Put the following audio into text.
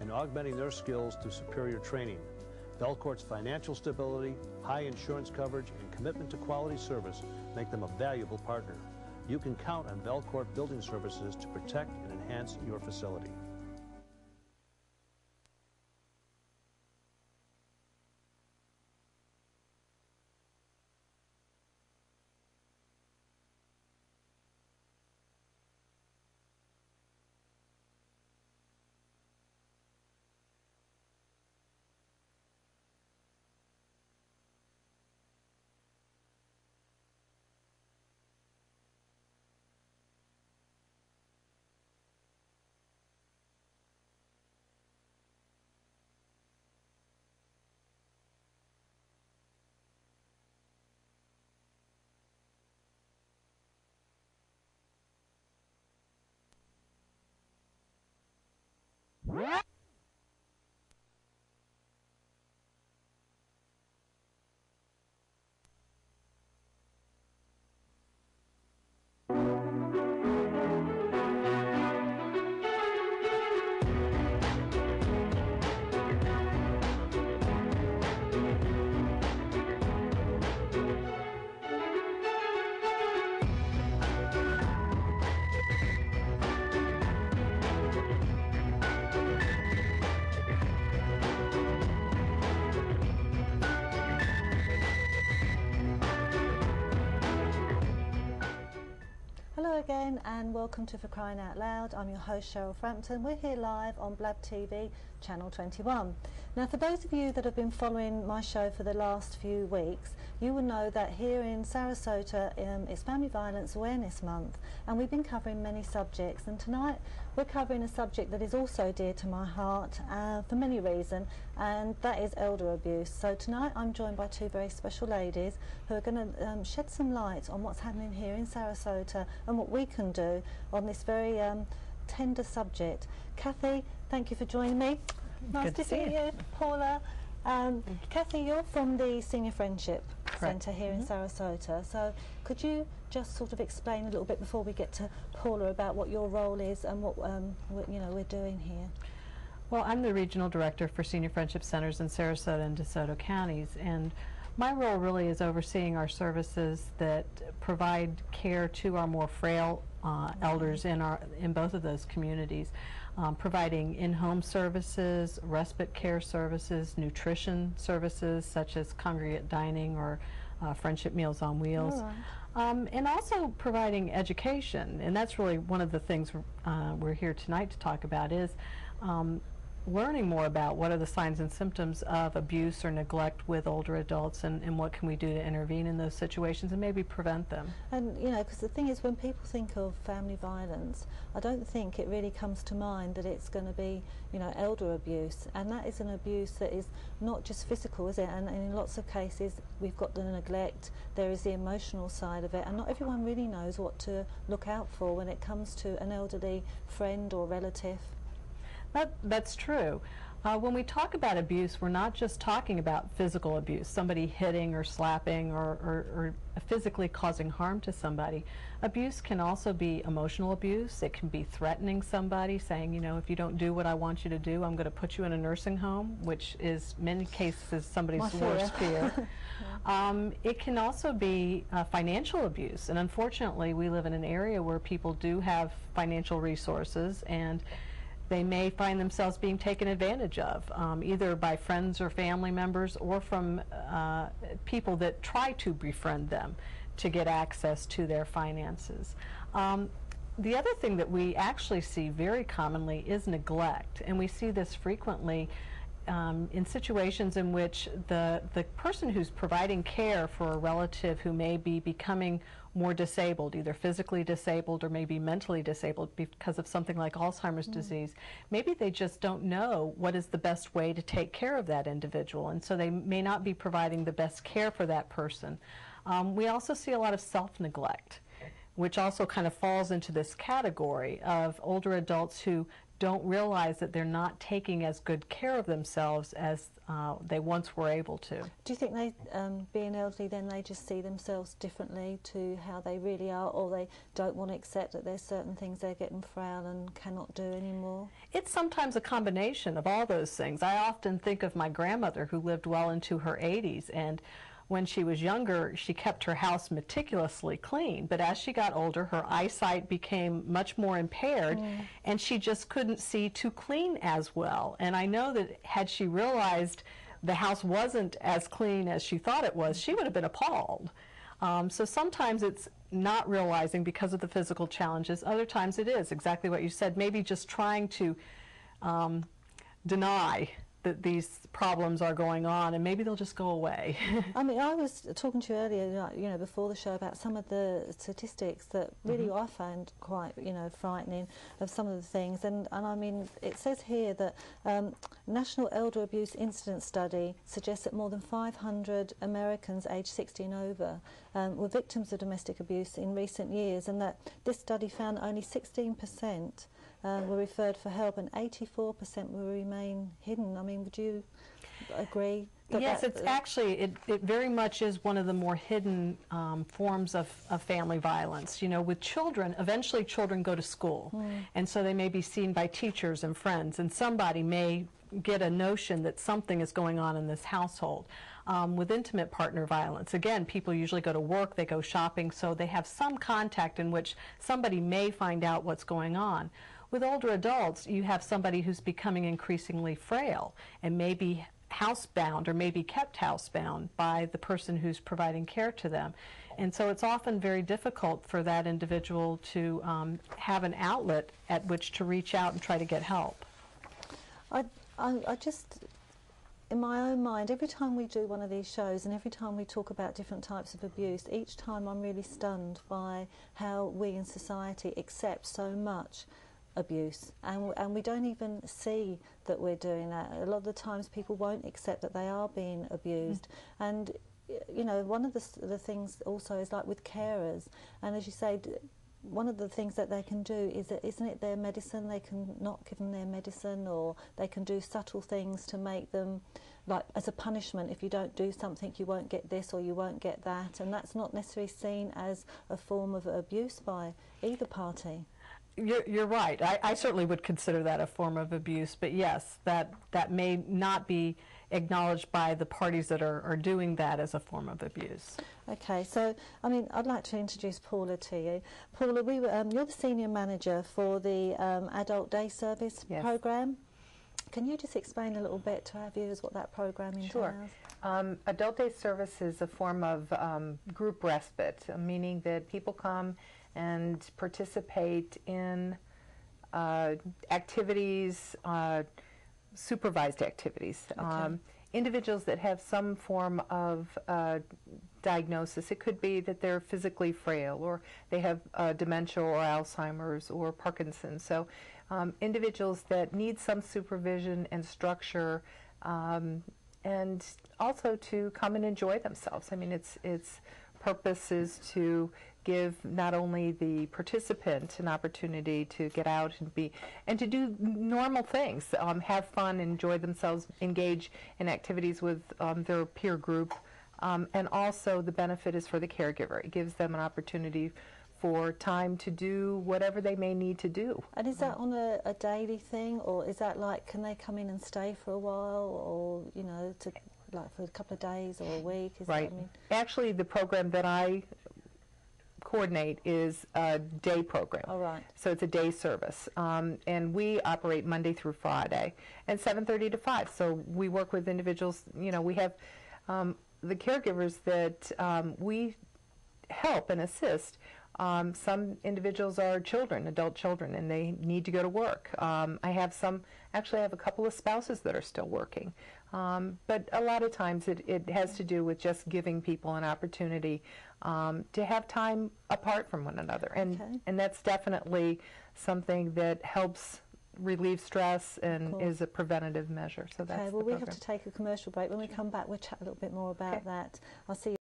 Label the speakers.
Speaker 1: and augmenting their skills through superior training. Belcourt's financial stability, high insurance coverage, and commitment to quality service make them a valuable partner. You can count on Belcourt Building Services to protect and enhance your facility.
Speaker 2: Hello again and welcome to For Crying Out Loud. I'm your host Cheryl Frampton. We're here live on Blab TV, Channel 21. Now for those of you that have been following my show for the last few weeks, you will know that here in Sarasota it's Family Violence Awareness Month and we've been covering many subjects, and tonight we're covering a subject that is also dear to my heart for many reasons, and that is elder abuse. So tonight I'm joined by two very special ladies who are going to shed some light on what's happening here in Sarasota and what we can do on this very tender subject. Kathy, thank you for joining me. Nice to see you. Paula, Kathy, you're from the Senior Friendship Centre here in Sarasota, so could you just sort of explain a little bit before we get to Paula about what your role is and what we're doing here?
Speaker 3: Well, I'm the Regional Director for Senior Friendship Centers in Sarasota and DeSoto counties, and my role really is overseeing our services that provide care to our more frail elders in both of those communities, providing in-home services, respite care services, nutrition services such as congregate dining or Friendship Meals on Wheels, and also providing education. And that's really one of the things we're here tonight to talk about is learning more about what are the signs and symptoms of abuse or neglect with older adults, and what can we do to intervene in those situations and maybe prevent them.
Speaker 2: And you know, because the thing is, when people think of family violence, I don't think it really comes to mind that it's going to be, you know, elder abuse, and that is an abuse that is not just physical, is it? And in lots of cases we've got the neglect, there is the emotional side of it, and not everyone really knows what to look out for when it comes to an elderly friend or relative.
Speaker 3: That's true. When we talk about abuse, we're not just talking about physical abuse, somebody hitting or slapping or physically causing harm to somebody. Abuse can also be emotional abuse. It can be threatening somebody, saying, you know, if you don't do what I want you to do, I'm going to put you in a nursing home, which is many cases somebody's worst fear. It can also be financial abuse, and unfortunately we live in an area where people do have financial resources, and they may find themselves being taken advantage of, either by friends or family members or from people that try to befriend them to get access to their finances. The other thing that we actually see very commonly is neglect, and we see this frequently in situations in which the person who's providing care for a relative who may be becoming more disabled, either physically disabled or maybe mentally disabled because of something like Alzheimer's disease, maybe they just don't know what is the best way to take care of that individual, and so they may not be providing the best care for that person. We also see a lot of self-neglect, which also kind of falls into this category of older adults who don't realize that they're not taking as good care of themselves as they once were able to.
Speaker 2: Do you think they, being elderly, then they just see themselves differently to how they really are, or they don't want to accept that there's certain things they're getting frail and cannot do anymore?
Speaker 3: It's sometimes a combination of all those things. I often think of my grandmother, who lived well into her 80s, and when she was younger, she kept her house meticulously clean, but as she got older, her eyesight became much more impaired, and she just couldn't see to clean as well. And I know that had she realized the house wasn't as clean as she thought it was, she would have been appalled. So sometimes it's not realizing because of the physical challenges. Other times it is exactly what you said, maybe just trying to deny that these problems are going on, and maybe they'll just go away.
Speaker 2: I mean, I was talking to you earlier, you know, before the show, about some of the statistics that really I found quite, you know, frightening of some of the things. And I mean, it says here that National Elder Abuse Incident Study suggests that more than 500 Americans aged 60 and over were victims of domestic abuse in recent years, and that this study found only 16% were referred for help and 84% will remain hidden. I mean, would you agree?
Speaker 3: Yes, it's actually, it very much is one of the more hidden forms of family violence. You know, with children, eventually children go to school, and so they may be seen by teachers and friends, and somebody may get a notion that something is going on in this household. With intimate partner violence, again, people usually go to work, they go shopping, so they have some contact in which somebody may find out what's going on. With older adults, you have somebody who's becoming increasingly frail and maybe housebound or maybe kept housebound by the person who's providing care to them. And so it's often very difficult for that individual to have an outlet at which to reach out and try to get help.
Speaker 2: I just, in my own mind, every time we do one of these shows and every time we talk about different types of abuse, each time I'm really stunned by how we in society accept so much abuse, and we don't even see that we're doing that. A lot of the times people won't accept that they are being abused. And you know, one of the things also is like with carers, and as you say, one of the things that they can do is that, isn't it their medicine? They can not give them their medicine, or they can do subtle things to make them, like as a punishment, if you don't do something you won't get this or you won't get that, and that's not necessarily seen as a form of abuse by either party.
Speaker 3: You're right. I certainly would consider that a form of abuse, but yes, that may not be acknowledged by the parties that are doing that as a form of abuse.
Speaker 2: Okay, so I mean, I'd like to introduce Paula to you. Paula, you're the senior manager for the Adult Day Service program. Can you just explain a little bit to our viewers what that program entails?
Speaker 4: Sure. Adult Day Service is a form of group respite, meaning that people come and participate in activities, supervised activities.
Speaker 2: Okay.
Speaker 4: Individuals that have some form of diagnosis. It could be that they're physically frail, or they have dementia or Alzheimer's or Parkinson's. So individuals that need some supervision and structure, and also to come and enjoy themselves. I mean, its purpose is to give not only the participant an opportunity to get out and to do normal things, have fun, enjoy themselves, engage in activities with their peer group, and also the benefit is for the caregiver. It gives them an opportunity for time to do whatever they may need to do.
Speaker 2: And is that on a daily thing, or is that like, can they come in and stay for a while, or, you know, to like for a couple of days or a week? Is
Speaker 4: right.
Speaker 2: That, I mean?
Speaker 4: Actually, the program that I coordinate is a day program.
Speaker 2: All right.
Speaker 4: So it's a day service, and we operate Monday through Friday, and 7:30 to 5. So we work with individuals. You know, we have the caregivers that we help and assist. Some individuals are children, adult children, and they need to go to work. I have a couple of spouses that are still working. But a lot of times it has to do with just giving people an opportunity to have time apart from one another. And that's definitely something that helps relieve stress and is a preventative measure. So that's
Speaker 2: okay, well, we have to take a commercial break. When we come back, we'll chat a little bit more about that. I'll see you